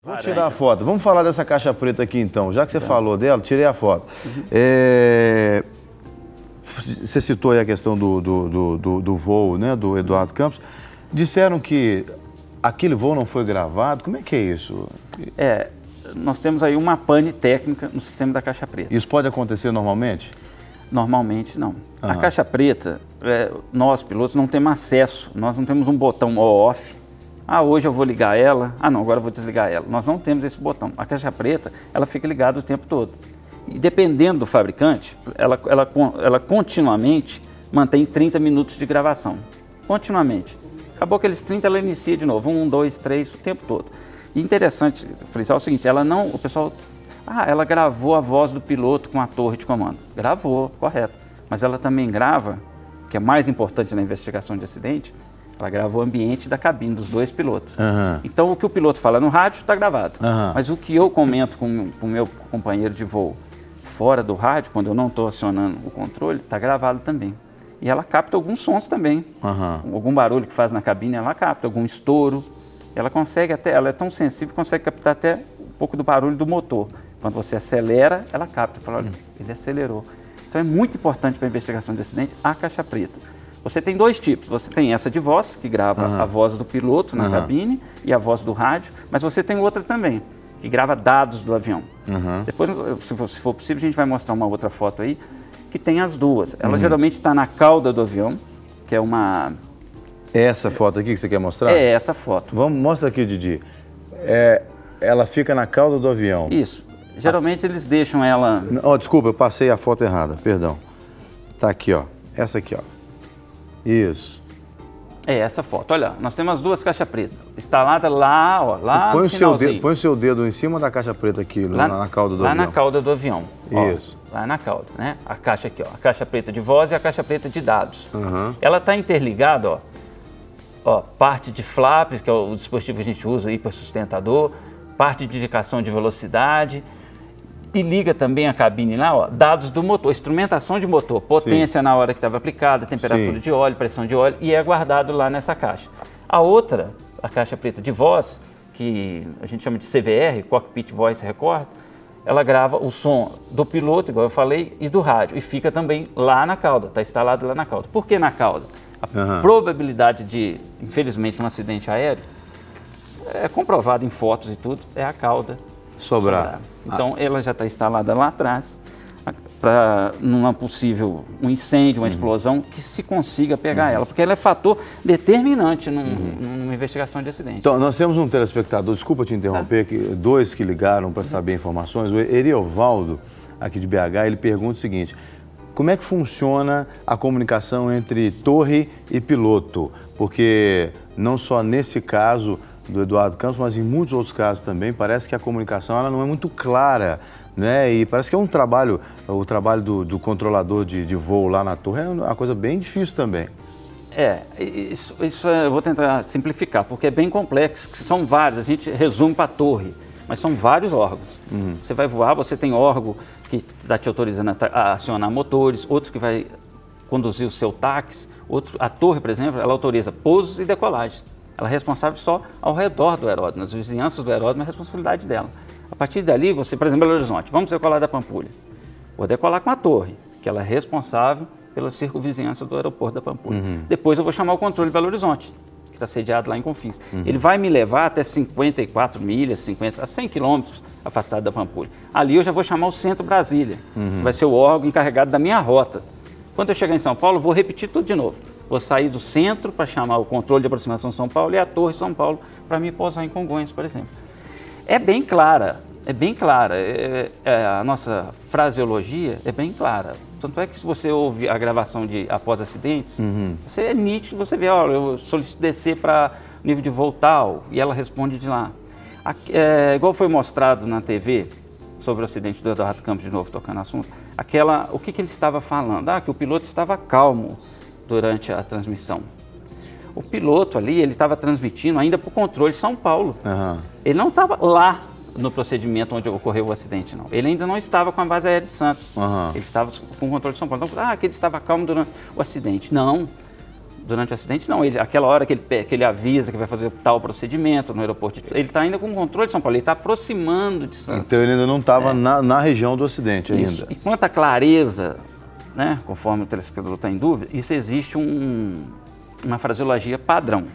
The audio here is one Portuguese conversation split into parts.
Vou tirar a foto. Vamos falar dessa caixa preta aqui então. Já que você falou dela, tirei a foto. Você citou aí a questão do voo, né, do Eduardo Campos. Disseram que aquele voo não foi gravado. Como é que é isso? Nós temos aí uma pane técnica no sistema da caixa preta. Isso pode acontecer normalmente? Normalmente não. A caixa preta, nós pilotos não temos acesso, nós não temos um botão on-off. Hoje eu vou ligar ela, não, agora eu vou desligar ela. Nós não temos esse botão. A caixa preta, ela fica ligada o tempo todo. E dependendo do fabricante, ela continuamente mantém 30 minutos de gravação. Continuamente. Acabou aqueles 30, ela inicia de novo. 1, 2, 3, o tempo todo. E interessante frisar o seguinte, o pessoal... ela gravou a voz do piloto com a torre de comando. Gravou, correto. Mas ela também grava, que é mais importante na investigação de acidente, ela gravou o ambiente da cabine dos dois pilotos. Então, o que o piloto fala no rádio está gravado. Mas o que eu comento com o meu companheiro de voo fora do rádio, quando eu não estou acionando o controle, está gravado também. E ela capta alguns sons também. Algum barulho que faz na cabine, ela capta. Algum estouro. Ela consegue até, ela é tão sensível que consegue captar até um pouco do barulho do motor. Quando você acelera, ela capta. Fala, olha, ele acelerou. Então, é muito importante para a investigação de acidente a caixa preta. Você tem dois tipos. Você tem essa de voz, que grava a voz do piloto na cabine e a voz do rádio, mas você tem outra também, que grava dados do avião. Depois, se for possível, a gente vai mostrar uma outra foto aí, que tem as duas. Ela geralmente está na cauda do avião, que é uma... É essa foto aqui que você quer mostrar? É essa foto. Mostra aqui, Didi. Ela fica na cauda do avião. Isso. Geralmente eles deixam ela... Desculpa, eu passei a foto errada, perdão. Tá aqui, ó. Essa aqui, ó. Isso. É essa foto. Olha, nós temos as duas caixas pretas. Instalada lá, ó, lá no finalzinho. Põe o seu dedo em cima da caixa preta aqui, lá na cauda do avião. Lá na cauda do avião. Isso. Ó, lá na cauda, né? A caixa aqui, ó. A caixa preta de voz e a caixa preta de dados. Ela está interligada, ó, parte de flaps, que é o dispositivo que a gente usa aí para sustentador, parte de indicação de velocidade, e liga também a cabine lá, ó, dados do motor, instrumentação de motor, potência na hora que estava aplicada, temperatura de óleo, pressão de óleo, e é guardado lá nessa caixa. A outra, a caixa preta de voz, que a gente chama de CVR, Cockpit Voice Record, ela grava o som do piloto, igual eu falei, e do rádio, e fica também lá na cauda, está instalado lá na cauda. Por que na cauda? A probabilidade de, infelizmente, um acidente aéreo, é comprovado em fotos e tudo, é a cauda sobrar. Então, ela já está instalada lá atrás, para numa possível um incêndio, uma explosão, que se consiga pegar ela, porque ela é fator determinante numa investigação de acidente. Então, nós temos um telespectador, desculpa te interromper, dois que ligaram para saber informações. O Eriovaldo, aqui de BH, ele pergunta o seguinte: como é que funciona a comunicação entre torre e piloto? Porque não só nesse caso do Eduardo Campos, mas em muitos outros casos também, parece que a comunicação ela não é muito clara, né? E parece que é o trabalho do controlador de voo lá na torre é uma coisa bem difícil também. Isso eu vou tentar simplificar, porque é bem complexo, são vários, a gente resume para a torre, mas são vários órgãos. Você vai voar, você tem órgão que está te autorizando a acionar motores, outro que vai conduzir o seu táxi, a torre, por exemplo, ela autoriza pousos e decolagens. Ela é responsável só ao redor do aeródromo, as vizinhanças do aeródromo é a responsabilidade dela. A partir dali, você, por exemplo, Belo Horizonte, vamos decolar da Pampulha. Vou decolar com a torre, que ela é responsável pela circunvizinhança do aeroporto da Pampulha. Depois eu vou chamar o controle de Belo Horizonte, que está sediado lá em Confins. Ele vai me levar até 54 milhas, a 100 quilômetros afastado da Pampulha. Ali eu já vou chamar o Centro Brasília, que vai ser o órgão encarregado da minha rota. Quando eu chegar em São Paulo, eu vou repetir tudo de novo. Vou sair do centro para chamar o controle de aproximação São Paulo e a torre São Paulo para me pousar em Congonhas, por exemplo. É bem clara, a nossa fraseologia é bem clara. Tanto é que se você ouve a gravação de após acidentes, você é nítido, você vê, olha, eu solicito descer para nível de voo tal, e ela responde de lá. Igual foi mostrado na TV sobre o acidente do Eduardo Campos, de novo tocando assunto, o que ele estava falando? Que o piloto estava calmo durante a transmissão. O piloto ali, ele estava transmitindo ainda para o controle de São Paulo. Ele não estava lá no procedimento onde ocorreu o acidente, não. Ele ainda não estava com a base aérea de Santos. Ele estava com o controle de São Paulo. Então, que ele estava calmo durante o acidente. Não. Durante o acidente, não. Aquela hora que ele avisa que vai fazer tal procedimento no aeroporto, ele está ainda com controle de São Paulo, ele está aproximando de Santos. Então ele ainda não estava na região do acidente ainda. Isso. E quanto à clareza, né, conforme o telespectador está em dúvida, isso existe uma fraseologia padrão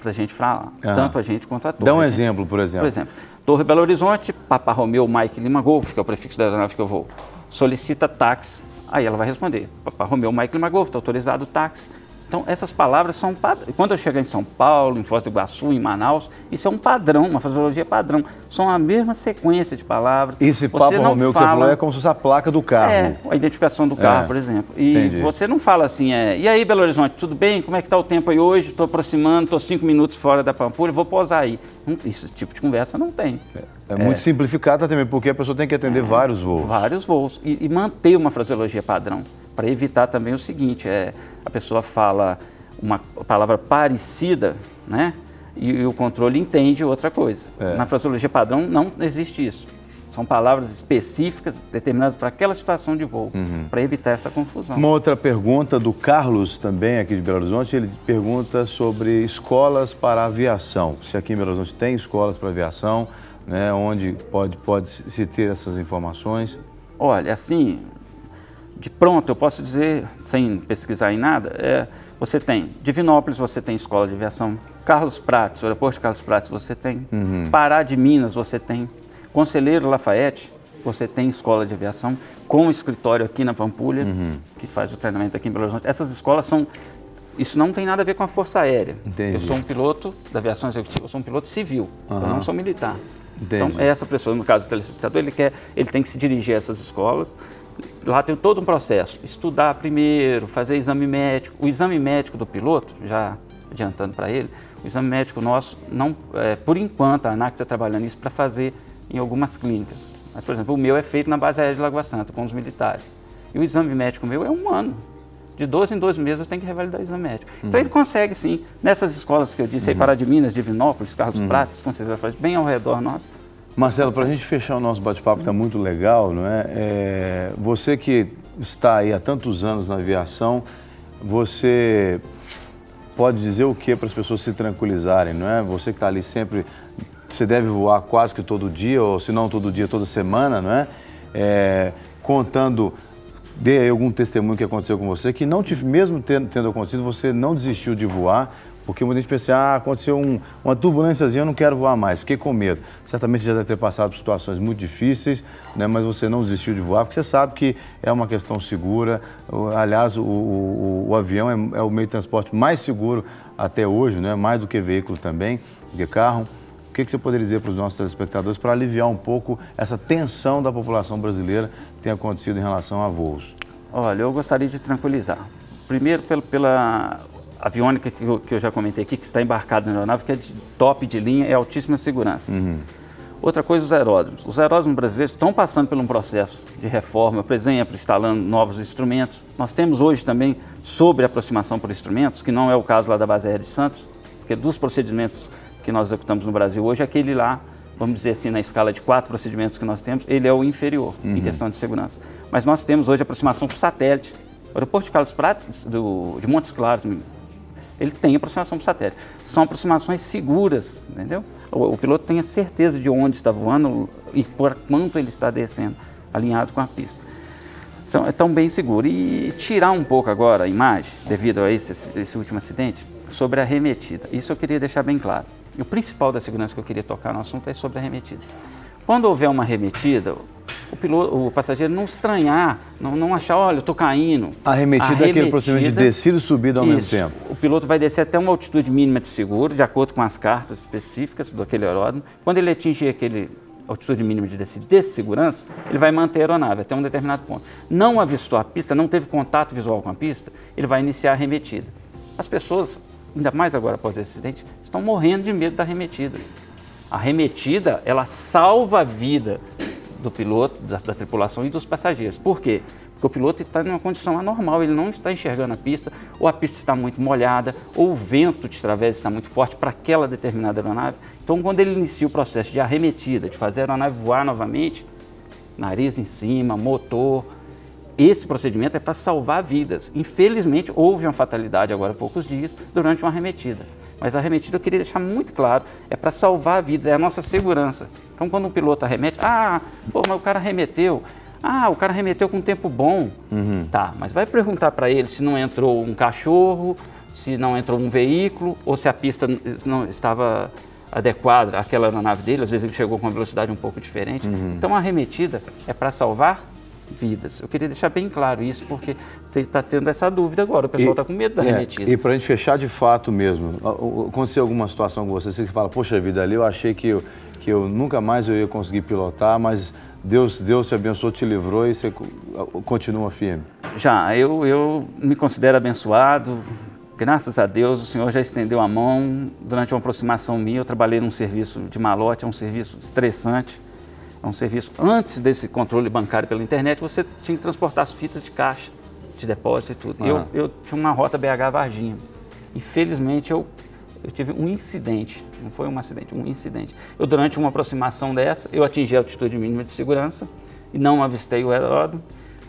para a gente falar, tanto a gente quanto a torre. Dá um exemplo, por exemplo. Por exemplo, Torre Belo Horizonte, Papa Romeu Mike Lima Golf, que é o prefixo da aeronave que eu vou, solicita táxi. Aí ela vai responder, Papa Romeu Mike Lima Golf, está autorizado o táxi. Então, essas palavras são padrão. Quando eu chegar em São Paulo, em Foz do Iguaçu, em Manaus, isso é um padrão, uma fraseologia padrão. São a mesma sequência de palavras. Esse Papa Romeu que você falou é como se fosse a placa do carro. É, a identificação do carro, por exemplo. E entendi. Você não fala assim, e aí, Belo Horizonte, tudo bem? Como é que está o tempo aí hoje? Estou aproximando, estou 5 minutos fora da Pampulha, vou pousar aí. Esse tipo de conversa não tem. É muito simplificado também, porque a pessoa tem que atender vários voos. Vários voos. E manter uma fraseologia padrão, para evitar também o seguinte, a pessoa fala uma palavra parecida, né? E o controle entende outra coisa. Na fraseologia padrão não existe isso. São palavras específicas, determinadas para aquela situação de voo, para evitar essa confusão. Uma outra pergunta do Carlos, também aqui de Belo Horizonte, ele pergunta sobre escolas para aviação. Se aqui em Belo Horizonte tem escolas para aviação, né, onde pode-se ter essas informações? Olha, assim, de pronto, eu posso dizer, sem pesquisar em nada, você tem Divinópolis, você tem escola de aviação, Carlos Prates, o aeroporto de Carlos Prates você tem, Pará de Minas você tem, Conselheiro Lafayette, você tem escola de aviação, com escritório aqui na Pampulha, que faz o treinamento aqui em Belo Horizonte. Essas escolas são... Isso não tem nada a ver com a Força Aérea. Entendi. Eu sou um piloto da aviação executiva, eu sou um piloto civil, eu não sou militar. Entendi. Então, essa pessoa, no caso do telespectador, ele tem que se dirigir a essas escolas. Lá tem todo um processo, estudar primeiro, fazer exame médico. O exame médico do piloto, já adiantando para ele, o exame médico nosso, não, por enquanto, a ANAC está trabalhando isso para fazer em algumas clínicas. Mas, por exemplo, o meu é feito na base aérea de Lagoa Santa, com os militares. E o exame médico meu é 1 ano. De 2 em 2 meses eu tenho que revalidar o exame médico. Então ele consegue sim, nessas escolas que eu disse, aí, Pará de Minas, Divinópolis, Carlos Prates, bem ao redor nosso. Marcelo, para a gente fechar o nosso bate-papo, está muito legal, não é? Você que está aí há tantos anos na aviação, você pode dizer o que para as pessoas se tranquilizarem, não é? Você que está ali sempre, você deve voar quase que todo dia, ou se não todo dia, toda semana, não é? Contando, dê aí algum testemunho que aconteceu com você, que não mesmo tendo acontecido, você não desistiu de voar, porque muita gente pensa, aconteceu uma turbulênciazinha, eu não quero voar mais, fiquei com medo. Certamente já deve ter passado por situações muito difíceis, né, mas você não desistiu de voar, porque você sabe que é uma questão segura. Aliás, o avião é o meio de transporte mais seguro até hoje, né, mais do que veículo também, do que carro. O que você poderia dizer para os nossos telespectadores para aliviar um pouco essa tensão da população brasileira que tem acontecido em relação a voos? Olha, eu gostaria de tranquilizar. Primeiro, pela aviônica que eu já comentei aqui, que está embarcada na aeronave, que é de top de linha, é altíssima segurança. Outra coisa, os aeródromos. Os aeródromos brasileiros estão passando por um processo de reforma, por exemplo, instalando novos instrumentos. Nós temos hoje também sobre aproximação por instrumentos, que não é o caso lá da base aérea de Santos, porque dos procedimentos que nós executamos no Brasil hoje, aquele lá, vamos dizer assim, na escala de 4 procedimentos que nós temos, ele é o inferior em questão de segurança. Mas nós temos hoje aproximação por satélite. O aeroporto de Carlos Prates, de Montes Claros, ele tem aproximação por satélite. São aproximações seguras, entendeu? O piloto tem a certeza de onde está voando e por quanto ele está descendo, alinhado com a pista. É tão bem seguro. E tirar um pouco agora a imagem, devido a esse último acidente, sobre a arremetida. Isso eu queria deixar bem claro. E o principal da segurança que eu queria tocar no assunto é sobre a arremetida. Quando houver uma arremetida, o passageiro não estranhar, não achar, olha, eu estou caindo. A arremetida é aquele procedimento de descida e subida ao mesmo tempo. O piloto vai descer até uma altitude mínima de seguro, de acordo com as cartas específicas daquele aeródromo. Quando ele atingir aquele altitude mínima de descida de segurança, ele vai manter a aeronave até um determinado ponto. Não avistou a pista, não teve contato visual com a pista, ele vai iniciar a arremetida. As pessoas, ainda mais agora após esse acidente, estão morrendo de medo da arremetida. A arremetida, ela salva a vida do piloto, da tripulação e dos passageiros. Por quê? Porque o piloto está em uma condição anormal, ele não está enxergando a pista, ou a pista está muito molhada, ou o vento de través está muito forte para aquela determinada aeronave. Então, quando ele inicia o processo de arremetida, de fazer a aeronave voar novamente, nariz em cima, motor, esse procedimento é para salvar vidas. Infelizmente, houve uma fatalidade agora há poucos dias durante uma arremetida. Mas a arremetida, eu queria deixar muito claro, é para salvar vidas, é a nossa segurança. Então, quando um piloto arremete, mas o cara arremeteu. O cara arremeteu com tempo bom. Tá, mas vai perguntar para ele se não entrou um cachorro, se não entrou um veículo, ou se a pista não estava adequada àquela aeronave dele. Às vezes ele chegou com uma velocidade um pouco diferente. Então, a arremetida é para salvar vidas. Eu queria deixar bem claro isso, porque está tendo essa dúvida agora, o pessoal está com medo da arremetida. E para a gente fechar de fato mesmo, aconteceu alguma situação com você que fala, poxa vida, ali eu achei que eu nunca mais ia conseguir pilotar, mas Deus te abençoou, te livrou e você continua firme? Já, eu me considero abençoado, graças a Deus o Senhor já estendeu a mão. Durante uma aproximação minha, eu trabalhei num serviço de malote, é um serviço estressante. É um serviço, antes desse controle bancário pela internet, você tinha que transportar as fitas de caixa, de depósito e tudo. Eu tinha uma rota BH-Varginha. Infelizmente, eu tive um incidente, não foi um acidente, um incidente. Durante uma aproximação dessa, eu atingi a altitude mínima de segurança e não avistei o aeródromo.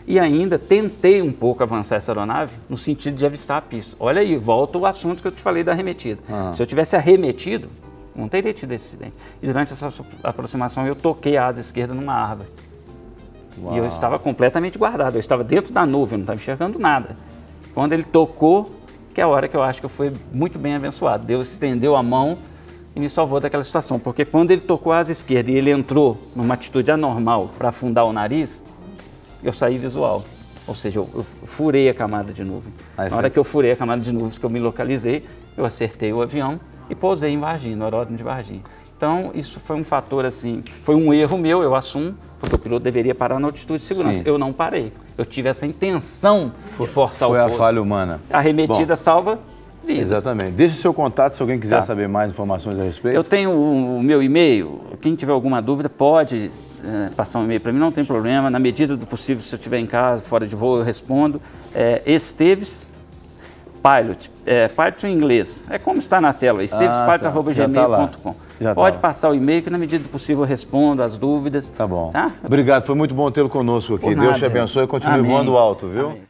E ainda tentei um pouco avançar essa aeronave no sentido de avistar a pista. Olha aí, volta o assunto que eu te falei da arremetida. Se eu tivesse arremetido, não teria tido esse acidente. E durante essa aproximação eu toquei a asa esquerda numa árvore. Uau. E eu estava completamente guardado, eu estava dentro da nuvem, eu não estava enxergando nada. Quando ele tocou, que é a hora que eu acho que eu fui muito bem abençoado. Deus estendeu a mão e me salvou daquela situação. Porque quando ele tocou a asa esquerda e ele entrou numa atitude anormal para afundar o nariz, eu saí visual. Ou seja, eu furei a camada de nuvem. Na hora que eu furei a camada de nuvens, que eu me localizei, eu acertei o avião e pousei em Varginha, no aeródromo de Varginha. Então, isso foi um fator assim, foi um erro meu, eu assumo, porque o piloto deveria parar na altitude de segurança. Sim. Eu não parei. Eu tive essa intenção de forçar o pouso. Foi a falha humana. A arremetida salva vidas. Exatamente. Deixe o seu contato se alguém quiser saber mais informações a respeito. Eu tenho o meu e-mail. Quem tiver alguma dúvida pode passar um e-mail para mim, não tem problema. Na medida do possível, se eu estiver em casa, fora de voo, eu respondo. Esteves Pilot, Pilot em inglês, é como está na tela, estevespilot@gmail.com. Pode passar o e-mail que na medida do possível eu respondo as dúvidas. Tá bom. Tá? Obrigado, foi muito bom tê-lo conosco aqui. Deus te abençoe e continue voando alto, viu? Amém.